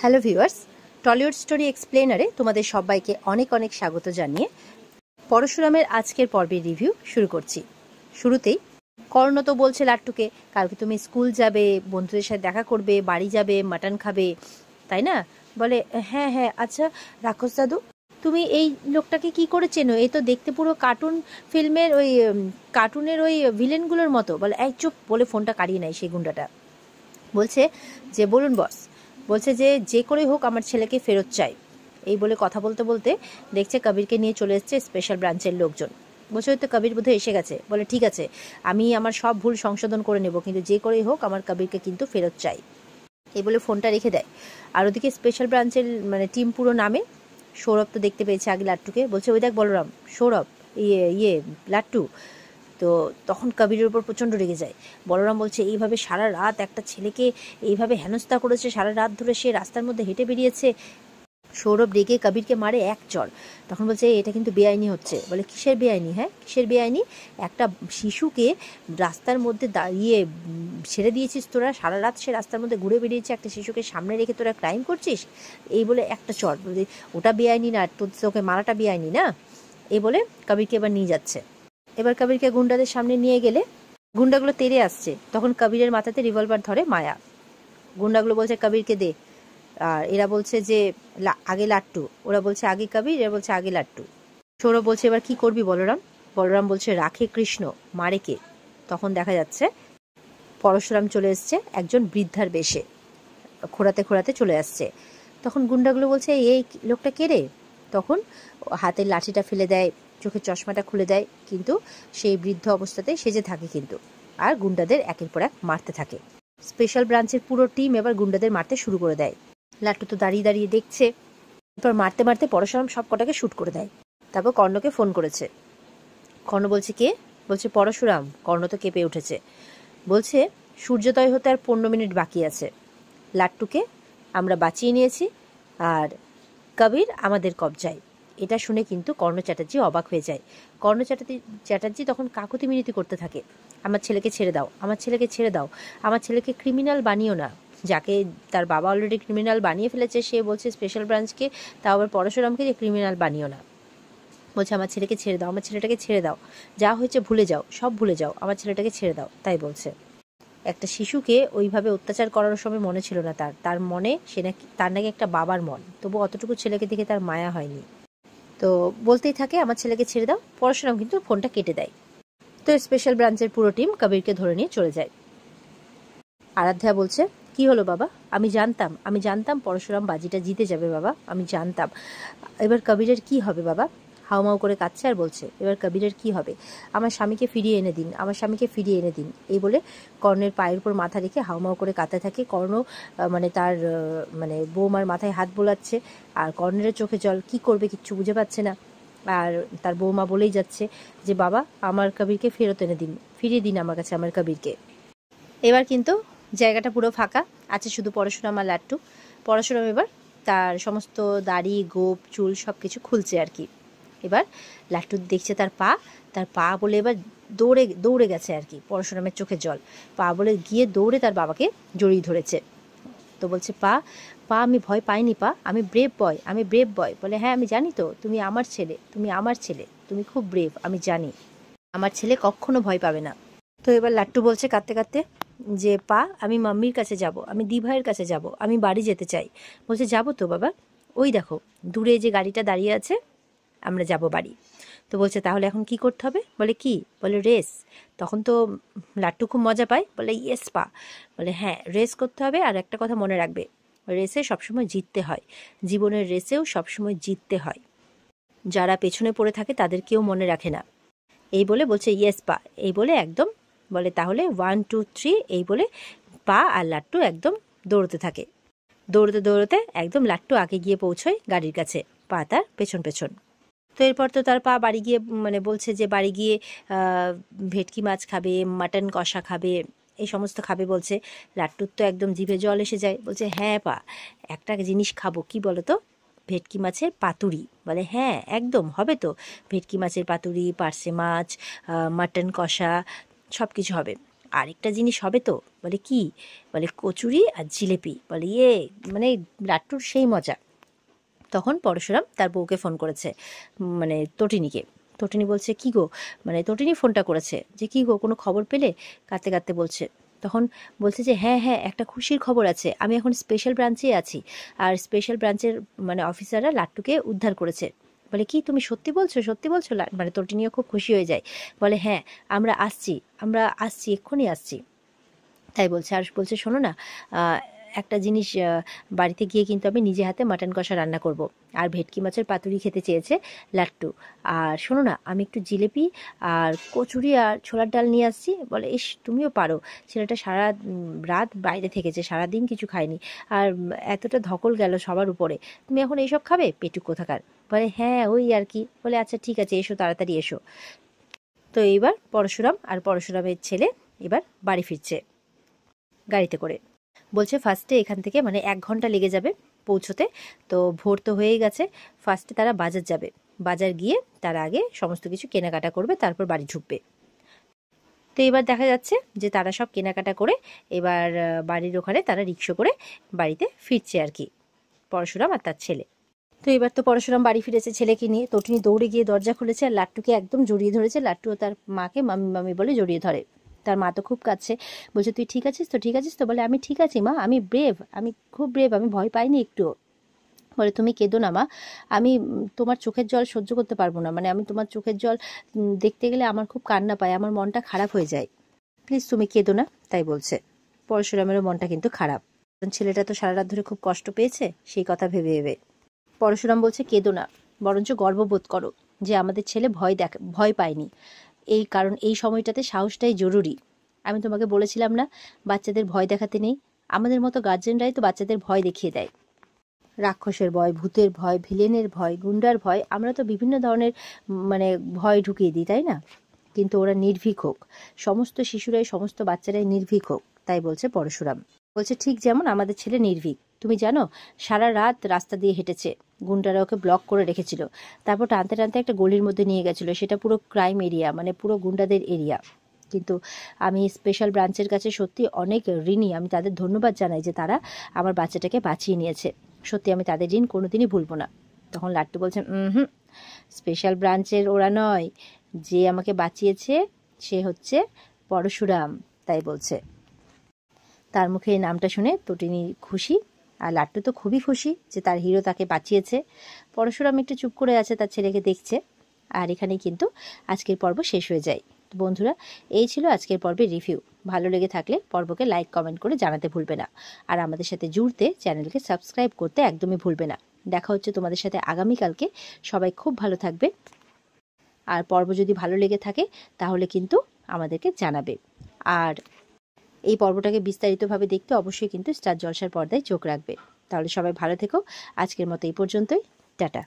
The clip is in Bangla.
হ্যালো ভিউয়ার্স, টলিউড স্টোরি এক্সপ্লেনারে তোমাদের সবাইকে অনেক অনেক স্বাগত জানিয়ে পরশুরামের আজকের পর্বের রিভিউ শুরু করছি। শুরুতেই কর্ণ তো বলছে লাট্টুকে, কালকে তুমি স্কুল যাবে, বন্ধুদের সাথে দেখা করবে, বাড়ি যাবে, মাটন খাবে, তাই না? বলে হ্যাঁ হ্যাঁ, আচ্ছা রাক্ষস দাদু, তুমি এই লোকটাকে কি করে চেনো? এই তো দেখতে পুরো কার্টুন ফিল্মের ওই কার্টুনের ওই ভিলেনগুলোর মতো। বলে এই চুপ, বলে ফোনটা কাড়িয়ে নেয় সেই গুন্ডাটা। বলছে যে বলুন বস। বলছে যে করেই হোক আমার ছেলেকে ফেরত চাই। এই বলে কথা বলতে বলতে দেখছে কবিরকে নিয়ে চলে এসছে স্পেশাল ব্রাঞ্চের লোকজন। বলছে হয়তো কবির বোধহয় এসে গেছে। বলে ঠিক আছে, আমি আমার সব ভুল সংশোধন করে নেব, কিন্তু যে করেই হোক আমার কবিরকে কিন্তু ফেরত চাই। এই বলে ফোনটা রেখে দেয়। আর ওদিকে স্পেশাল ব্রাঞ্চের টিম পুরো নামে। সৌরভ তো দেখতে পেয়েছে আগে লাট্টুকে। বলছে ওই দেখ বলরাম, সৌরভ ইয়ে লাট্টু। তো তখন কবিরের উপর প্রচণ্ড রেগে যায়। বলরাম বলছে এইভাবে সারা রাত একটা ছেলেকে এইভাবে হেনস্থা করেছে, সারা রাত ধরে সে রাস্তার মধ্যে হেঁটে বেরিয়েছে। সৌরভ রেগে কবিরকে মারে এক চড়। তখন বলছে এটা কিন্তু বেআইনি হচ্ছে। বলে কিসের বেআইনি? হ্যাঁ কিসের বেআইনি? একটা শিশুকে রাস্তার মধ্যে দাঁড়িয়ে ছেড়ে দিয়েছিস তোরা, সারা রাত সে রাস্তার মধ্যে ঘুরে বেরিয়েছে, একটা শিশুকে সামনে রেখে তোরা ক্রাইম করছিস। এই বলে একটা চড়। ওটা বেআইনি না, তোকে মারাটা বেআইনি না। এই বলে কবিরকে এবার নিয়ে যাচ্ছে। এবার কবিরকে গুন্ডাদের সামনে নিয়ে গেলে গুন্ডাগুলো তেড়ে আসছে। তখন কবিরের মাথাতে রিভলভার ধরে মায়া। গুন্ডাগুলো বলছে কবিরকে দে। আর এরা বলছে যে আগে লাট্টু, ওরা বলছে আগে কবির, এরা বলছে আগে লাট্টু। সৌরভ বলছে এবার কি করবি বলরাম? বলরাম বলছে রাখে কৃষ্ণ, মারে কে? তখন দেখা যাচ্ছে পরশুরাম চলে এসছে একজন বৃদ্ধার বেশে, খোঁড়াতে খোঁড়াতে চলে আসছে। তখন গুন্ডাগুলো বলছে এই লোকটা কে রে? তখন হাতের লাঠিটা ফেলে দেয়, চোখের চশমাটা খুলে দেয়, কিন্তু সেই বৃদ্ধ অবস্থাতে সেজে থাকে কিন্তু। আর গুন্ডাদের একের পর এক মারতে থাকে। স্পেশাল ব্রাঞ্চের পুরো টিম এবার গুন্ডাদের মারতে শুরু করে দেয়। লাট্টু তো দাঁড়িয়ে দাঁড়িয়ে দেখছে। এরপর মারতে মারতে পরশুরাম সব কটাকে শ্যুট করে দেয়। তারপর কর্ণকে ফোন করেছে। কর্ণ বলছে কে? বলছে পরশুরাম। কর্ণ তো কেঁপে উঠেছে। বলছে সূর্যোদয় হতে আর 15 মিনিট বাকি আছে। লাট্টুকে আমরা বাঁচিয়ে নিয়েছি, আর কবির আমাদের কবজায়। এটা শুনে কিন্তু কর্ণ চ্যাটার্জি অবাক হয়ে যায়। কর্ণ চ্যাটার্জি তখন কাকুতি মিনতি করতে থাকে, আমার ছেলেকে ছেড়ে দাও, আমার ছেলেকে ছেড়ে দাও, আমার ছেলেকে ক্রিমিনাল বানিও না। যাকে তার বাবা অলরেডি ক্রিমিনাল বানিয়ে ফেলেছে সে বলছে স্পেশাল ব্রাঞ্চকে, তাও আবার পরশুরামকে, যে ক্রিমিনাল বানিও না। বলছে আমার ছেলেকে ছেড়ে দাও, আমার ছেলেটাকে ছেড়ে দাও, যা হয়েছে ভুলে যাও, সব ভুলে যাও, আমার ছেলেটাকে ছেড়ে দাও। তাই বলছে। একটা শিশুকে ওইভাবে অত্যাচার করার সময় মনে ছিল না তার মনে তার নাকি একটা বাবার মন, তবু অতটুকু ছেলেকে দেখে তার মায়া হয়নি। তো বলতেই থাকে আমার ছেলেকে ছেড়ে দাও। পরশুরাম কিন্তু ফোনটা কেটে দেয়। তো স্পেশাল ব্রাঞ্চের পুরো টিম কবিরকে ধরে নিয়ে চলে যায়। আরাধ্যা বলছে কি হলো বাবা? আমি জানতাম পরশুরাম বাজিটা জিতে যাবে বাবা, আমি জানতাম। এবার কবিরের কি হবে বাবা? হাউমাউ করে কাঁদছে আর বলছে এবার কবিরের কি হবে? আমার স্বামীকে ফিরিয়ে এনে দিন, আমার স্বামীকে ফিরিয়ে এনে দিন। এই বলে কর্ণের পায়ের উপর মাথা রেখে হাউমাউ করে কাঁদতে থাকে। কর্ণ তার বৌমার মাথায় হাত বোলাচ্ছে, আর কর্ণের চোখে জল। কি করবে কিচ্ছু বুঝে পাচ্ছে না। আর তার বৌমা বলেই যাচ্ছে যে বাবা আমার কবিরকে ফেরত এনে দিন, ফিরিয়ে দিন আমার কাছে আমার কবিরকে। এবার কিন্তু জায়গাটা পুরো ফাঁকা আছে, শুধু পরশুরাম আর লাট্টু। পরশুরাম এবার তার সমস্ত দাড়ি, গোপ, চুল সব কিছু খুলছে আর কি। এবার লাট্টু দেখছে তার পা বলে এবার দৌড়ে দৌড়ে গেছে আর কি। পরশুরামের চোখে জল। পা বলে গিয়ে দৌড়ে তার বাবাকে জড়িয়ে ধরেছে। তো বলছে পা আমি ভয় পাইনি পা, আমি ব্রেভ বয়। বলে হ্যাঁ আমি জানি তো, তুমি আমার ছেলে, তুমি খুব ব্রেভ, আমি জানি আমার ছেলে কখনো ভয় পাবে না। তো এবার লাট্টু বলছে কাঁদতে কাঁদতে যে পা আমি মাম্মির কাছে যাব, আমি দি ভাইয়ের কাছে যাব, আমি বাড়ি যেতে চাই। বলছে যাবো তো বাবা, ওই দেখো দূরে যে গাড়িটা দাঁড়িয়ে আছে, আমরা যাব বাড়ি। তো বলছে তাহলে এখন কি করতে হবে? বলে কি? বলে রেস। তখন তো লাট্টু খুব মজা পায়, বলে ইয়েস পা। বলে হ্যাঁ রেস করতে হবে, আর একটা কথা মনে রাখবে, রেসে সবসময় জিততে হয়, জীবনের রেসেও সবসময় জিততে হয়, যারা পেছনে পড়ে থাকে তাদের কেউ মনে রাখে না। এই বলে বলছে ইয়েস পা। এই বলে একদম বলে তাহলে 1 2 3, এই বলে পা আর লাট্টু একদম দৌড়তে থাকে। দৌড়তে দৌড়তে একদম লাট্টু আগে গিয়ে পৌঁছয় গাড়ির কাছে, পা তার পেছন পেছন। তো এরপর তো তার পা বাড়ি গিয়ে বলছে যে বাড়ি গিয়ে ভেটকি মাছ খাবে, মাটন কষা খাবে, এই সমস্ত খাবে বলছে। লাট্টুর তো একদম জিভে জল এসে যায়। বলছে হ্যাঁ পা, একটা জিনিস খাবো, কি বলো তো? ভেটকি মাছের পাতুরি। বলে হ্যাঁ একদম হবে তো, ভেটকি মাছের পাতুরি, পার্সে মাছ, মাটন কষা, সব কিছু হবে। আরেকটা জিনিস হবে তো। বলে কি? বলে কচুরি আর জিলেপি। বলে মানে লাট্টুর সেই মজা। তখন পরশুরাম তার বউকে ফোন করেছে, মানে তটিনীকে। তটিনী বলছে কি গো, মানে তটিনী ফোনটা করেছে যে কি গো কোনো খবর পেলে? কাঁদতে কাঁদতে বলছে। তখন বলছে যে হ্যাঁ হ্যাঁ, একটা খুশির খবর আছে, আমি এখন স্পেশাল ব্রাঞ্চে আছি, আর স্পেশাল ব্রাঞ্চের মানে অফিসাররা লাট্টুকে উদ্ধার করেছে। বলে কি তুমি সত্যি বলছো, সত্যি বলছো? মানে তটিনীও খুব খুশি হয়ে যায়। বলে হ্যাঁ, আমরা আসছি, এক্ষুনি আসছি। তাই বলছে। আর বলছে শোনো না, একটা জিনিস, বাড়িতে গিয়ে কিন্তু আমি নিজে হাতে মাটন কষা রান্না করব। আর ভেটকি মাছের পাতুরি খেতে চেয়েছে লাট্টু। আর শোনো না, আমি একটু জিলেপি আর কচুরি আর ছোলার ডাল নিয়ে আসছি। বলে ইস, তুমিও পারো। ছেলেটা সারা রাত বাইরে থেকেছে, সারাদিন কিছু খায়নি, আর এতটা ধকল গেল সবার উপরে, তুমি এখন এইসব খাবে? পেটুক কোথাকার। বলে হ্যাঁ ওই আর কি। বলে আচ্ছা ঠিক আছে, এসো তাড়াতাড়ি এসো। তো এইবার পরশুরাম আর পরশুরামের ছেলে এবার বাড়ি ফিরছে গাড়িতে করে। বলছে ফার্স্টে এখান থেকে মানে 1 ঘন্টা লেগে যাবে পৌঁছোতে। তো ভোর তো হয়েই গেছে। ফার্স্টে তারা বাজার যাবে, বাজার গিয়ে তারা আগে সমস্ত কিছু কেনাকাটা করবে, তারপর বাড়ি ঢুকবে। তো এবার দেখা যাচ্ছে যে তারা সব কেনাকাটা করে এবার বাড়ির ওখানে তারা রিক্সা করে বাড়িতে ফিরছে আর কি, পরশুরাম আর তার ছেলে। তো এবার তো পরশুরাম বাড়ি ফিরেছে ছেলেকে নিয়ে। তটিনী দৌড়ে গিয়ে দরজা খুলেছে আর লাট্টুকে একদম জড়িয়ে ধরেছে। লাট্টুও তার মাকে মামি মামি বলে জড়িয়ে ধরে। তার মা তো খুব কাঁদছে। বলছে তুই ঠিক আছিস তো, ঠিক আছিস তো? বলে আমি ঠিক আছি মা, আমি ব্রেভ, আমি খুব ব্রেভ, আমি ভয় পাইনি একটুও। বলে তুমি কেঁদো না মা, আমি তোমার চোখের জল সহ্য করতে পারবো না, মানে আমি তোমার চোখের জল দেখতে গেলে আমার খুব কান্না পায়, আমার মনটা খারাপ হয়ে যায়, প্লিজ তুমি কেঁদো না। তাই বলছে। পরশুরামেরও মনটা কিন্তু খারাপ, কারণ ছেলেটা তো সারা রাত ধরে খুব কষ্ট পেয়েছে সেই কথা ভেবে ভেবে। পরশুরাম বলছে কেঁদো না, বরঞ্চ গর্ববোধ করো যে আমাদের ছেলে ভয় পায়নি। এই কারণ এই সময়টাতে সাহসটাই জরুরি। আমি তোমাকে বলেছিলাম না বাচ্চাদের ভয় দেখাতে নেই? আমাদের মতো গার্জেনরাই তো বাচ্চাদের ভয় দেখিয়ে দেয়। রাক্ষসের ভয়, ভূতের ভয়, ভিলেনের ভয়, গুন্ডার ভয়, আমরা তো বিভিন্ন ধরনের মানে ভয় ঢুকিয়ে দিই, তাই না? কিন্তু ওরা নির্ভীক হোক, সমস্ত শিশুরাই, সমস্ত বাচ্চারাই নির্ভীক হোক, তাই বলছে পরশুরাম। বলছে ঠিক যেমন আমাদের ছেলে নির্ভীক। তুমি জানো সারা রাত রাস্তা দিয়ে হেঁটেছে, গুন্ডারা ওকে ব্লক করে রেখেছিল, তারপর টানতে টানতে একটা গলির মধ্যে নিয়ে গেছিলো, সেটা পুরো ক্রাইম এরিয়া, মানে পুরো গুন্ডাদের এরিয়া। কিন্তু আমি স্পেশাল ব্রাঞ্চের কাছে সত্যি অনেক ঋণী, আমি তাদের ধন্যবাদ জানাই যে তারা আমার বাচ্চাটাকে বাঁচিয়ে নিয়েছে, সত্যি আমি তাদের ঋণ কোনোদিনই ভুলবো না। তখন লাট্টু বলছেন হুম, স্পেশাল ব্রাঞ্চের ওরা নয়, যে আমাকে বাঁচিয়েছে সে হচ্ছে পরশুরাম, তাই বলছে। তার মুখে এই নামটা শুনে তটিনী খুশি, আর লাট্টু তো খুবই খুশি যে তার হিরো তাকে বাঁচিয়েছে। পরশুরাম একটু চুপ করে আছে, তার ছেলেকে দেখছে। আর এখানেই কিন্তু আজকের পর্ব শেষ হয়ে যায়। তো বন্ধুরা, এই ছিল আজকের পর্বের রিভিউ। ভালো লেগে থাকলে পর্বকে লাইক কমেন্ট করে জানাতে ভুলবে না, আর আমাদের সাথে জুড়তে চ্যানেলকে সাবস্ক্রাইব করতে একদমই ভুলবে না। দেখা হচ্ছে তোমাদের সাথে আগামীকালকে। সবাই খুব ভালো থাকবে, আর পর্ব যদি ভালো লেগে থাকে তাহলে কিন্তু আমাদেরকে জানাবে। আর এই পর্বটাকে বিস্তারিতভাবে দেখতে অবশ্যই কিন্তু স্টার জলসার পর্দায় চোখ রাখবে। তাহলে সবাই ভালো থেকো। আজকের মতো এই পর্যন্তই। টাটা।